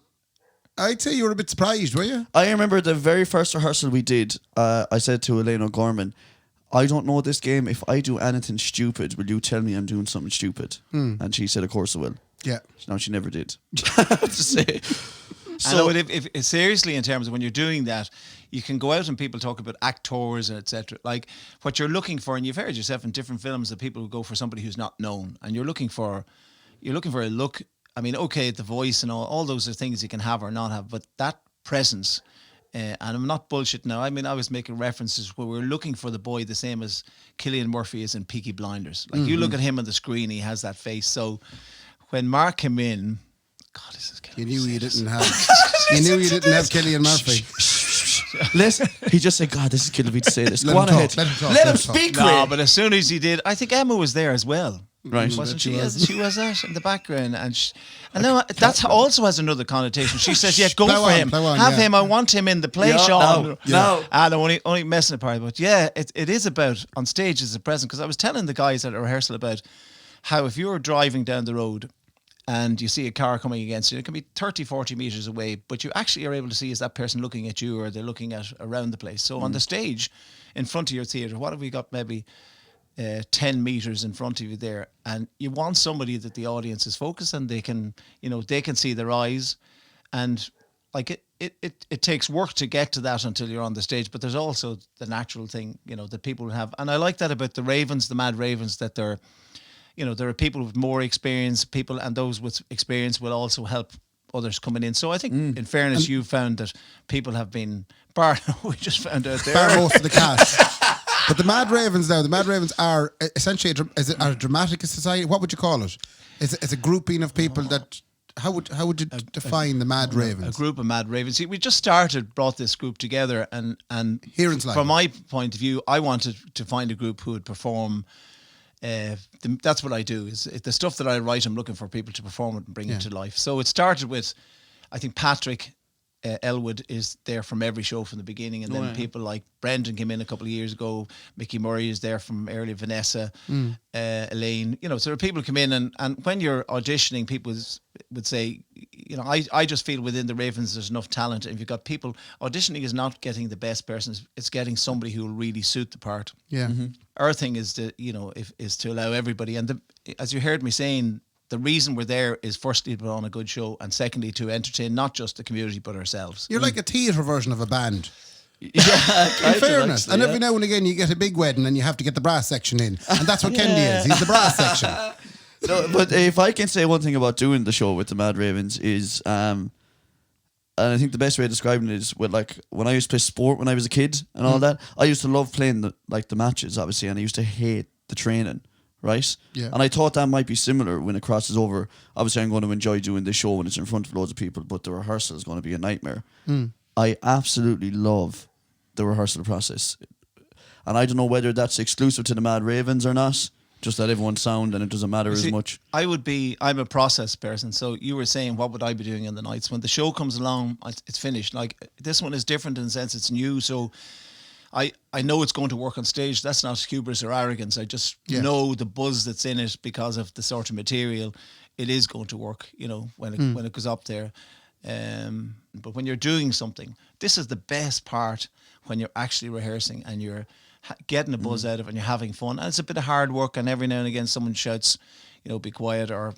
I'd say you were a bit surprised, were you? I remember the very first rehearsal we did. I said to Elaine O'Gorman, I don't know this game. If I do anything stupid, will you tell me I'm doing something stupid? And she said, of course I will. Yeah. No, she never did. I have to say. So, if seriously, in terms of when you're doing that, you can go out and people talk about actors and etc. Like what you're looking for, and you've heard yourself in different films that people will go for somebody who's not known, and you're looking for a look. I mean, okay, the voice and all those are things you can have or not have, but that presence. And I'm not bullshit now. I mean, I was making references where we're looking for the boy the same as Cillian Murphy is in Peaky Blinders. Like you look at him on the screen, he has that face. So when Mark came in, God, this is you knew you didn't have Cillian Murphy. Listen, he just said, God, this is killing me to say this. Go on ahead. Let him speak. No, but as soon as he did, I think Emma was there as well. Right. Wasn't she? She was that in the background. And now that also has another connotation. She says, yeah, go for him. Have him. I want him in the play, Shaun. No. I'm only messing apart. But yeah, it is about, on stage is a present. Because I was telling the guys at a rehearsal about how if you're driving down the road and you see a car coming against you, it can be 30, 40 metres away, but you actually are able to see is that person looking at you or they're looking at around the place. So on the stage, in front of your theatre, what have we got maybe 10 metres in front of you there, and you want somebody that the audience is focused and they can see their eyes, and like it takes work to get to that until you're on the stage, but there's also the natural thing, that people have. And I like that about the Ravens, the Mad Ravens, that there are people with more experience, and those with experience will also help others coming in. So I think, in fairness, you found that people have been we just found out there. Most of the cast. But the Mad Ravens are essentially a dramatic society. What would you call it? It's a grouping of people that. How would you define the Mad Ravens? A group of Mad Ravens. See, we just brought this group together, and from my point of view, I wanted to find a group who would perform. That's what I do. Is the stuff that I write. I'm looking for people to perform it and bring it to life. So it started with, I think Patrick Elwood is there from every show from the beginning, and then people like Brendan came in a couple of years ago. Mickey Murray is there from early. Vanessa, Elaine. So there are people who come in, and when you're auditioning, people would say, I just feel within the Ravens there's enough talent. And if you've got people, auditioning is not getting the best person; it's getting somebody who will really suit the part. Yeah. Our thing is to is to allow everybody, and as you heard me saying, the reason we're there is firstly to put on a good show, and secondly to entertain not just the community but ourselves. You're like a theatre version of a band. Yeah, in fairness. And every now and again you get a big wedding and you have to get the brass section in. And that's what Kendy is. He's the brass section. No, but if I can say one thing about doing the show with the Mad Ravens is, and I think the best way of describing it is with, like, when I used to play sport when I was a kid and all that, I used to love playing the matches, obviously, and I used to hate the training. Right? Yeah. And I thought that might be similar when it crosses over. Obviously, I'm going to enjoy doing this show when it's in front of loads of people, but the rehearsal is going to be a nightmare. I absolutely love the rehearsal process. And I don't know whether that's exclusive to the Mad Ravens or not, just that everyone's sound and it doesn't matter as much. I'm a process person. So you were saying, what would I be doing in the nights? When the show comes along, it's finished. Like, this one is different in the sense it's new, so I know it's going to work on stage. That's not hubris or arrogance. I just know the buzz that's in it because of the sort of material. It is going to work, when it goes up there. But when you're doing something, this is the best part, when you're actually rehearsing and you're getting a buzz out of it and you're having fun. And it's a bit of hard work, and every now and again someone shouts, be quiet, or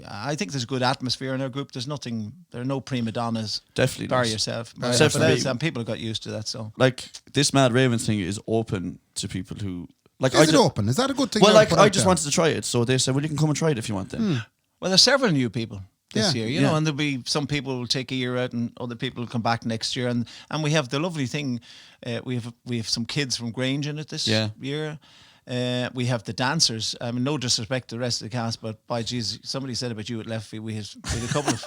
I think there's a good atmosphere in our group. There are no prima donnas. Definitely. Bar yourself. And people have got used to that. So, like, this Mad Ravens thing is open to people who, like, is it open? Is that a good thing? Well, like, I just wanted to try it, so they said, well, you can come and try it if you want then. Well, there's several new people this year, and there'll be some people will take a year out and other people will come back next year, and we have the lovely thing, we have some kids from Grange in it this year. We have the dancers. I mean, no disrespect to the rest of the cast, but by Jesus, somebody said about you at left feet. We had a couple of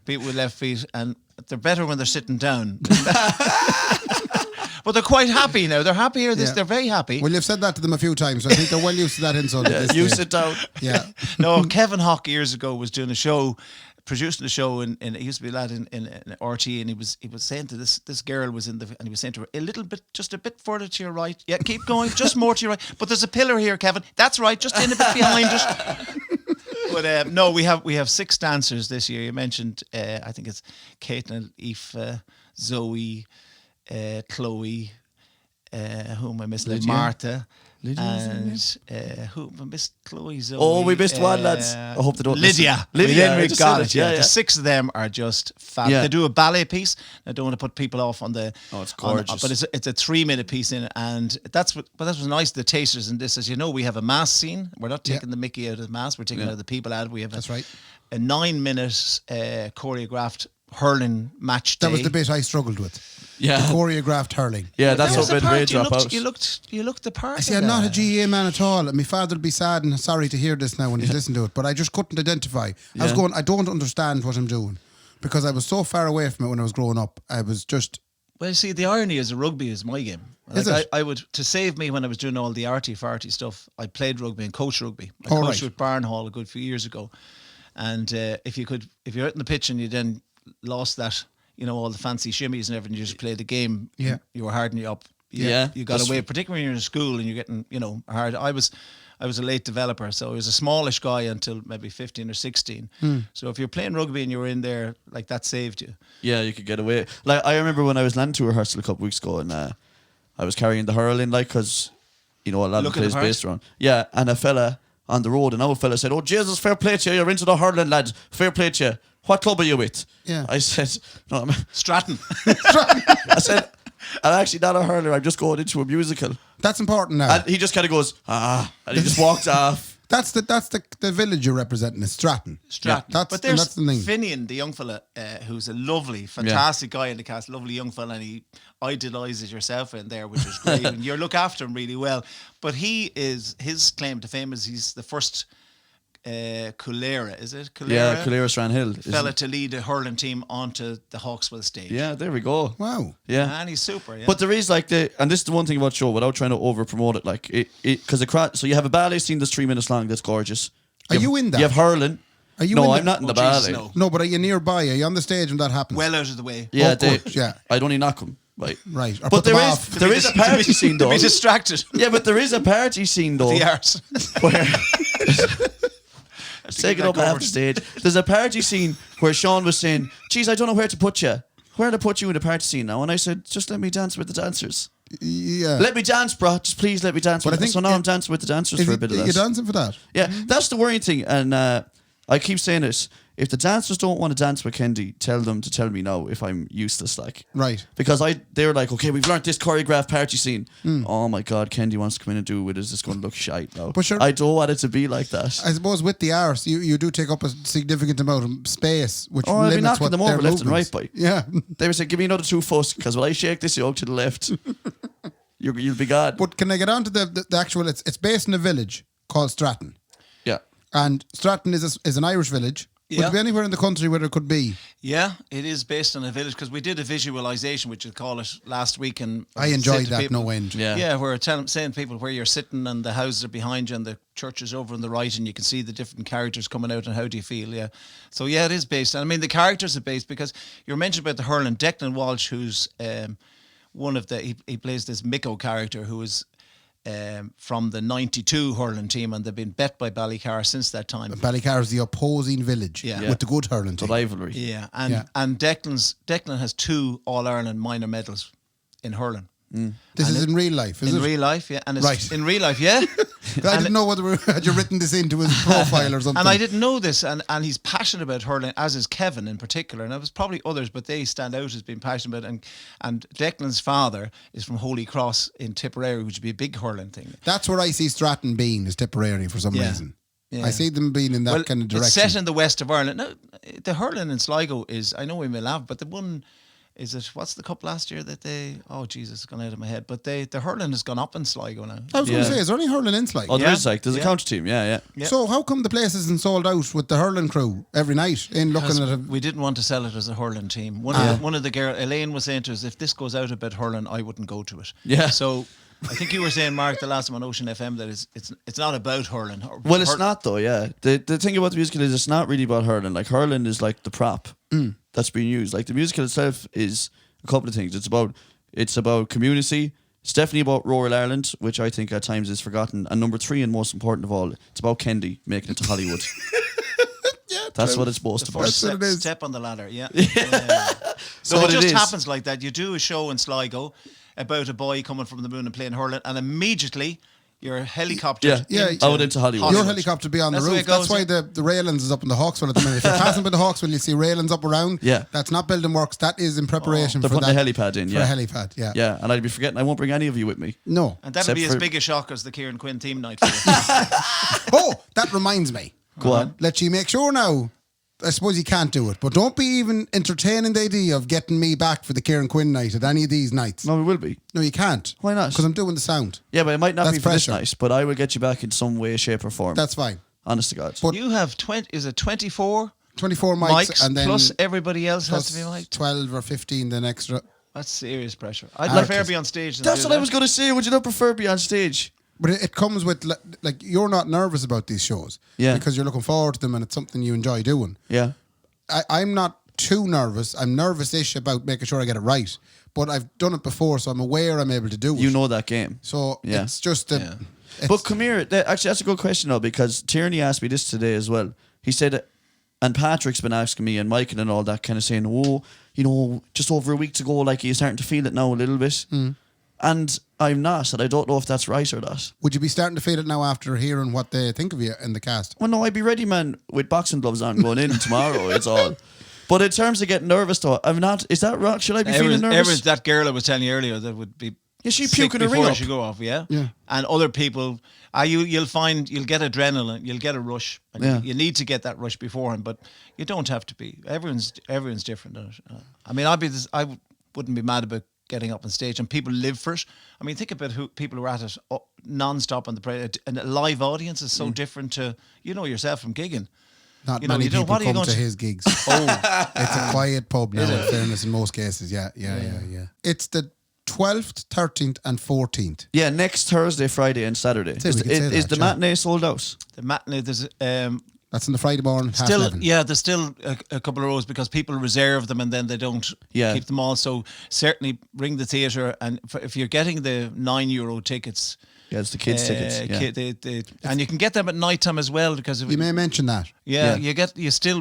people with left feet, and they're better when they're sitting down. But they're quite happy now. They're happier. Yeah. They're very happy. Well, you've said that to them a few times, so I think they're well used to that insult. at this You stage. sit down. Yeah. No, Kevin Hawke years ago was doing a show, producing a show, and he used to be a lad in RT, and he was saying to this girl was in the, and he was saying to her, just a bit further to your right. Yeah, keep going, just more to your right. But there's a pillar here, Kevin. That's right, just in a bit behind it. But no, we have 6 dancers this year. You mentioned, I think it's Caitlin, Aoife, Zoe, Chloe, who am I missing? Lydia. Martha. Lydia, And who I missed? Chloe, Zoe. Oh, we missed one, lads. I hope they don't Lydia. listen. Lydia, I we just got said it. it. Yeah, Yeah. the 6 of them are just fab. Yeah. They do a ballet piece. I don't want to put people off on the. Oh, it's gorgeous. But it's a 3-minute piece in it, and that's what. But that was nice. The tasters in this, as you know, we have a mass scene. We're not taking the Mickey out of the mass. We're taking out of the people out. We have That's right. a 9-minute choreographed hurling match day. That was the bit I struggled with. Yeah. The choreographed hurling. Yeah, that's There was what a made Ray part, drop out. You looked the part. I see, of I'm not a that. GA man at all, and my father will be sad and sorry to hear this now when he's listened to it, but I just couldn't identify. I was going, I don't understand what I'm doing, because I was so far away from it when I was growing up. I was just... Well, see, the irony is rugby is my game. Is it? I would, to save me when I was doing all the arty-farty stuff, I played rugby and coached rugby. I Oh, coached right. with Barnhall a good few years ago. And if you're out in the pitch and you then lost that, all the fancy shimmies and everything, you just play the game. Yeah. You were hardening you up. Yeah, You got that's away, particularly when you're in school and you're getting, hard. I was a late developer, so I was a smallish guy until maybe 15 or 16. So if you're playing rugby and you were in there, like, that saved you. Yeah, you could get away. Like, I remember when I was landing to rehearsal a couple of weeks ago, and I was carrying the hurling, like, because, a lot of the Looking plays the part. based around. Yeah, and a fella on the road, another fella said, "Oh, Jesus, fair play to you. You're into the hurling, lads. Fair play to you. What club are you with?" Yeah. I said, "No, Stratton. I said, I'm actually not a hurler. I'm just going into a musical." That's important now. And he just kind of goes, and he just walked off. That's the village you're representing, is Stratton. Stratton. That's, But and there's that's the thing. Finian, the young fella, who's a lovely, fantastic guy in the cast, lovely young fella, and he idolises yourself in there, which is great. And you look after him really well. But his claim to fame is he's the first Culera, is it? Culera? Yeah, Culera Stranhill. Fella to lead a hurling team onto the Hawkswell stage. Yeah, there we go. Wow. Yeah. And he's super, yeah. But there is and this is the one thing about the show, without trying to over promote it, like because so you have a ballet scene that's 3 minutes long that's gorgeous. Are you in that? You have hurling. Are you no, in I'm that? not in the Oh, Jesus, ballet. no. No, but are you nearby? Are you on the stage when that happens? well out of the way. Yeah, Oh, good, yeah. I'd only knock them. Right. Right. Or But put them there is off. there is a party scene To though. be distracted. Yeah, but there is a party scene though. The arse. Where take it that up half covered. the stage. There's a party scene where Shaun was saying, "Geez, I don't know where to put you. Where to put you in the party scene now?" And I said, "Just let me dance with the dancers. Yeah. Let me dance, bro. Just please let me dance." But with I think so now it- I'm dancing with the dancers Is for a it- bit of you're that. dancing for that? Yeah, that's the worrying thing, and I keep saying this. If the dancers don't want to dance with Kendy, tell them to tell me now if I'm useless, like. Right. Because they were like, "Okay, we've learnt this choreographed party scene." Oh my God, Kendy wants to come in and do it. Is this going to look shite now? But sure- I don't want it to be like that. I suppose with the arse, you do take up a significant amount of space, which Oh, I'll be limits knocking what them their over left and movements. right, boy. Yeah. They were saying, "Give me another 2 foot, because when I shake this yoke to the left, you'll be gone." But can I get on to the actual... It's based in a village called Stratton. Yeah. And Stratton is an Irish village. Would Yeah. it be anywhere in the country where it could be? Yeah, it is based on a village because we did a visualization, which you call it, last week, and I enjoyed that no end. Yeah. Yeah, we're saying to people where you're sitting and the houses are behind you and the church is over on the right, and you can see the different characters coming out and how do you feel? Yeah, so yeah, it is based. And I mean, the characters are based because you mentioned about the hurling. Declan Walsh, who's one of the he plays this Miko character who is. From the 92 hurling team, and they've been bet by Ballycar since that time. Ballycar is the opposing village Yeah. with the good hurling The team. rivalry. Yeah, and Yeah. and Declan has 2 All-Ireland minor medals in hurling. This is in real life, is In it? real life, yeah. And it's Right. in real life, yeah. I didn't know whether had you written this into his profile or something. And I didn't know this, and he's passionate about hurling, as is Kevin in particular, and there was probably others, but they stand out as being passionate about it. And Declan's father is from Holy Cross in Tipperary, which would be a big hurling thing. That's where I see Stratton being, is Tipperary for some Yeah. reason. Yeah. I see them being in that kind of It's direction. set in the west of Ireland. Now, the hurling in Sligo is, I know we may laugh, but the one Is it what's the cup last year that they? Oh Jesus, it's gone out of my head. But the hurling has gone up in Sligo now. I was going to say, is there any hurling in Sligo? Oh, there is there's a county team. Yeah. So how come the place isn't sold out with the hurling crew every night in looking at we didn't want to sell it as a hurling team. One of the girl Elaine was saying to us, if this goes out about hurling, I wouldn't go to it. Yeah. So I think you were saying, Mark, the last time on Ocean FM, that it's not about hurling. Well, it's not though. Yeah. The thing about the musical is it's not really about hurling. Like hurling is like the prop that's being used. Like the musical itself is a couple of things. It's about community. It's definitely about rural Ireland, which I think at times is forgotten. And number 3, and most important of all, it's about Kendy making it to Hollywood. That's what it's supposed to be. Step on the ladder, yeah. So it just happens like that. You do a show in Sligo about a boy coming from the moon and playing hurling, and immediately your helicopter out into Hollywood. Your helicopter be on the roof. That's why the railings is up in the Hawksville at the minute. If you're passing by the Hawksville, you see railings up around. Yeah. That's not building works. That is in preparation They're for putting that. a helipad in, For a helipad, yeah. Yeah, and I'd be forgetting I won't bring any of you with me. No. And that'll be as big a shock as the Kieran Quinn team night. Oh, that reminds me. Go on. Let you make sure now. I suppose you can't do it, but don't be even entertaining the idea of getting me back for the Kieran Quinn night at any of these nights. No, we will be. No, you can't. Why not? Because I'm doing the sound. Yeah, but it might not That's be for pressure. this night, but I will get you back in some way, shape or form. That's fine. Honest to God. But you have 24 mics and then plus everybody else has to be mic'd. 12 or 15 then extra. That's serious pressure. I'd prefer be on stage. That's what I was going to say. Would you not prefer be on stage? But it comes with, like, you're not nervous about these shows. Yeah. Because you're looking forward to them and it's something you enjoy doing. Yeah. I'm not too nervous. I'm nervous-ish about making sure I get it right. But I've done it before, so I'm aware I'm able to do it. You know that game. So it's just... But come here. Actually, that's a good question, though, because Tierney asked me this today as well. He said, and Patrick's been asking me and Michael and all that, kind of saying, oh, you know, just over a week ago, like, you're starting to feel it now a little bit. And I'm not, and I don't know if that's right or not. Would you be starting to feel it now after hearing what they think of you in the cast? Well, no, I'd be ready, man, with boxing gloves on going in tomorrow. It's all. But in terms of getting nervous, though, I'm not. Is that right? Should I be feeling nervous? That girl I was telling you earlier that would be. Yeah, she puking her ring before up. she go off. Yeah. Yeah. And other people, you'll find you'll get adrenaline, you'll get a rush. And you need to get that rush beforehand, but you don't have to be. Everyone's different. I mean, I wouldn't be mad about getting up on stage, and people live for it. I mean, think about who people who are at it non-stop on the parade. And a live audience is so different to yourself from gigging. Not many people come to his gigs. It's a quiet pub now, in fairness, in most cases. Yeah. It's the 12th, 13th and 14th. Yeah, next Thursday, Friday and Saturday. Is the matinee sold out? The matinee, there's... That's in the Friday morning, still, 11:30. Yeah, there's still a couple of rows because people reserve them and then they don't keep them all. So certainly ring the theatre, and if you're getting the €9 tickets... Yeah, it's the kids' tickets. And you can get them at night time as well because... You may mention that.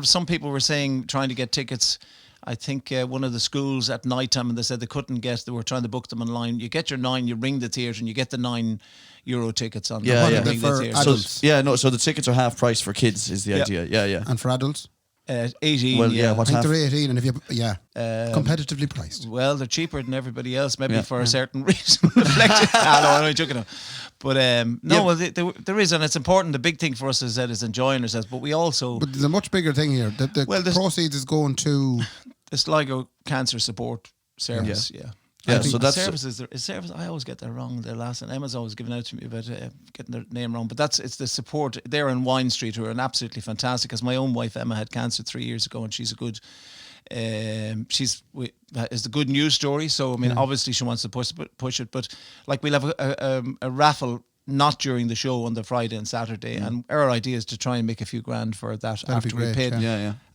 Some people were saying, trying to get tickets... I think one of the schools at night time, and they said they couldn't get, they were trying to book them online. You get your 9, you ring the theatre, and you get the €9 tickets on. For adults. So the tickets are half price for kids is the idea. Yeah. And for adults? 18. Well, I think they're 18, and if you competitively priced. Well, they're cheaper than everybody else, maybe for a certain reason. Reflected. I'm only joking. But there is, and it's important. The big thing for us is enjoying ourselves, but we also. But there's a much bigger thing here. The proceeds is going to the Sligo Cancer Support Service. So that's service. I always get that wrong. Their last and Emma's always giving out to me about getting their name wrong. But it's the support. They're in Wine Street, who are absolutely fantastic. Because my own wife Emma had cancer 3 years ago, and she's a good. Is the good news story. So I mean, obviously she wants to push it. But like we'll have a raffle. Not during the show on the Friday and Saturday, and our idea is to try and make a few grand for that. That'd be great,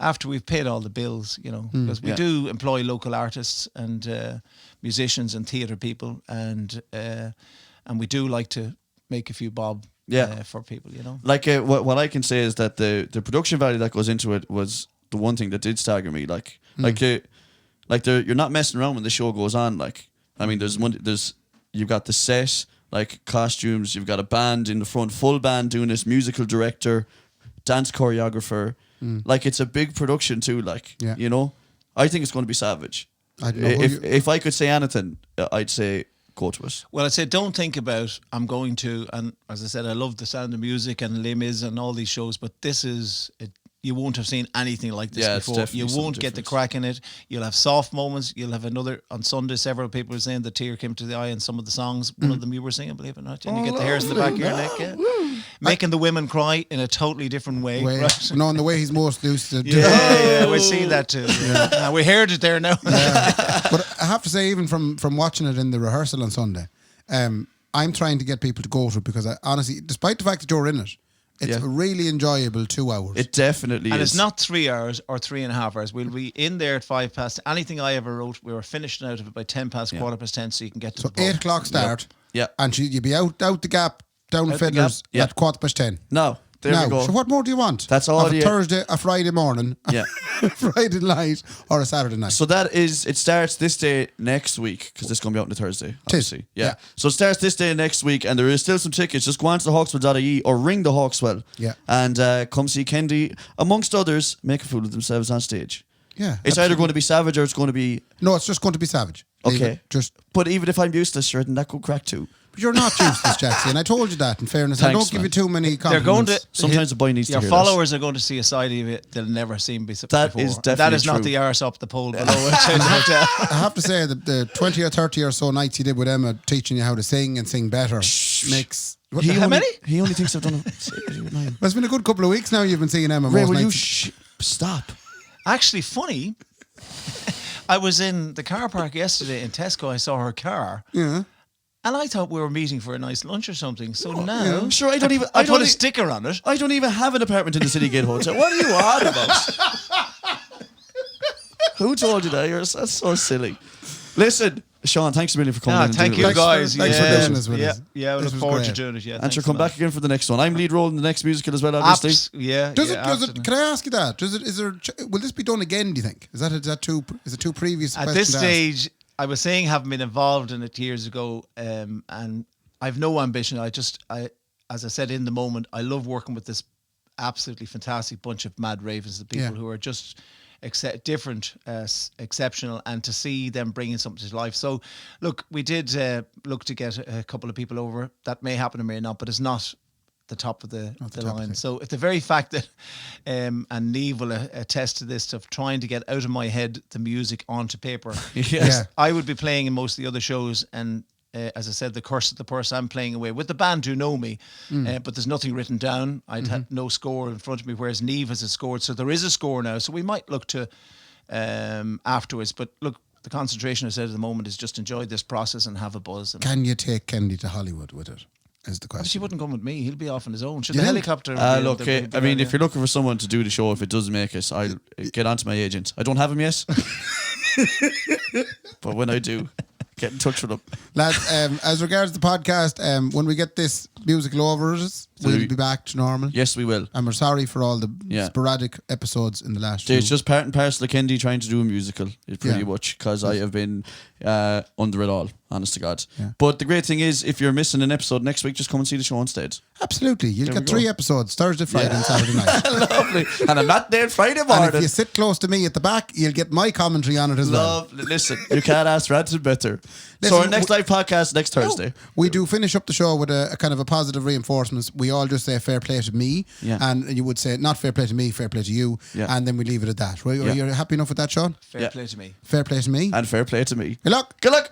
after we've paid all the bills, because we do employ local artists and musicians and theatre people, and we do like to make a few bob for people, Like what I can say is that the production value that goes into it was the one thing that did stagger me. You're not messing around when the show goes on. Like, I mean, you've got the set. Like costumes, you've got a band in the front, full band doing this, musical director, dance choreographer. Like it's a big production too. Like I think it's going to be savage. If I could say anything, I'd say go to it. Well, I'd say don't think about I'm going to. And as I said, I love the Sound of Music and Les Mis and all these shows, but this is you won't have seen anything like this Yeah, it's before. definitely You something won't get the different. crack in it. You'll have soft moments. You'll have another on Sunday. Several people were saying the tear came to the eye in some of the songs. One of them you were singing, believe it or not. And you get the hairs in the back of your neck. Yeah. Making the women cry in a totally different way. Right? No, in the way he's most used to. Yeah, we've seen that too. Yeah. We heard it there now. But I have to say, even from watching it in the rehearsal on Sunday, I'm trying to get people to go to it because I honestly, despite the fact that you're in it, it's a really enjoyable 2 hours. It definitely is. And it's not 3 hours or 3.5 hours. We'll be in there at 5 past. Anything I ever wrote, we were finishing out of it by 10 past, 10:15, so you can get to so the pub. 8 o'clock start. Yep. And you'll be out the gap down Out the Fiddlers gap, at 10:15. No, there now, we go. so what more do you want? That's all Of a you- Thursday, a Friday morning, Yeah. Friday night, or a Saturday night. So it starts this day next week, because this is going to be out on the Thursday, obviously. Yeah. Yeah. So it starts this day next week, and there is still some tickets. Just go on to the Hawkswell.ie or ring the Hawkswell. Yeah. And come see Kendy, amongst others, make a fool of themselves on stage. Yeah, It's either going to be Savage or it's going to be... No, it's just going to be Savage. Leave Okay. it. Just. But even if I'm useless, sure, then that could crack too. But you're not useless, Jackson, and I told you that. In fairness, I Thanks, don't give man. you too many compliments. They're going to. Sometimes the boy needs to your hear followers are going to see a side of it they'll never seen before. That is That definitely is not true. the arse up the pole below it. I have to say that the 20 or 30 or so nights you did with Emma teaching you how to sing and sing better makes... What the He hell? only, he only thinks I've done it. Well, it's been a good couple of weeks now you've been seeing Emma. Ray, most will you nights. stop? Actually, funny. I was in the car park yesterday in Tesco. I saw her car. Yeah. And I thought we were meeting for a nice lunch or something. So now, Sure, I don't even... I don't put a e- sticker on it. I don't even have an apartment in the City Gate Hotel. What are you on about? Who told you that? That's so silly. Listen, Shaun, thanks a million for coming in. And Thank doing you it. Thanks guys. for doing this with yeah, us. Yeah, I This look was forward great. to doing it. Yeah, And thanks sure, come a back lot. again for the next one. I'm lead role in the next musical as well, obviously. Yeah, Does yeah, it? absolutely. Can I ask you that? Will this be done again? Do you think? Is it too previous? At question this to ask? stage, I was saying having been involved in it years ago, and I've no ambition. As I said in the moment, I love working with this absolutely fantastic bunch of mad ravens, the people who are just different, exceptional, and to see them bringing something to life. So, look, we did look to get a couple of people over. That may happen or may not, but it's not the top of the line. So if the very fact that and Niamh will attest to this, of trying to get out of my head the music onto paper. Yes. Yeah. I would be playing in most of the other shows, and as I said, the Curse of the Purse, I'm playing away with the band who know me, but there's nothing written down. I'd had no score in front of me, whereas Niamh has it scored, so there is a score now. So we might look to afterwards, but look, the concentration, I said at the moment, is just enjoy this process and have a buzz. And Can you take Kendy to Hollywood with it? Is the question. she wouldn't come with me. He'll be off on his own. Should You the think? helicopter? Look, I mean, if you're looking for someone to do the show, if it doesn't make it, I'll get onto my agent. I don't have him yet, but when I do, get in touch with him. Lads, as regards the podcast, when we get this musical over us, we'll be back to normal. Yes, we will. And we're sorry for all the sporadic episodes in the last few. It's just part and parcel of Kendy trying to do a musical, pretty much, because I have been under it all, honest to God. Yeah. But the great thing is, if you're missing an episode next week, just come and see the show instead. Absolutely. You'll There get we go. 3 episodes, Thursday, Friday and Saturday night. Lovely. And I'm not there Friday morning. And if you sit close to me at the back, you'll get my commentary on it as well. Listen, you can't ask for anything better. Listen, So our next live podcast next Thursday. We do finish up the show with a kind of a positive reinforcement. We all just say fair play to me, and you would say not fair play to me, fair play to you, and then we leave it at that. Right? Are you happy enough with that, Shaun? Fair play to me. Fair play to me. And fair play to me. Good luck. Good luck.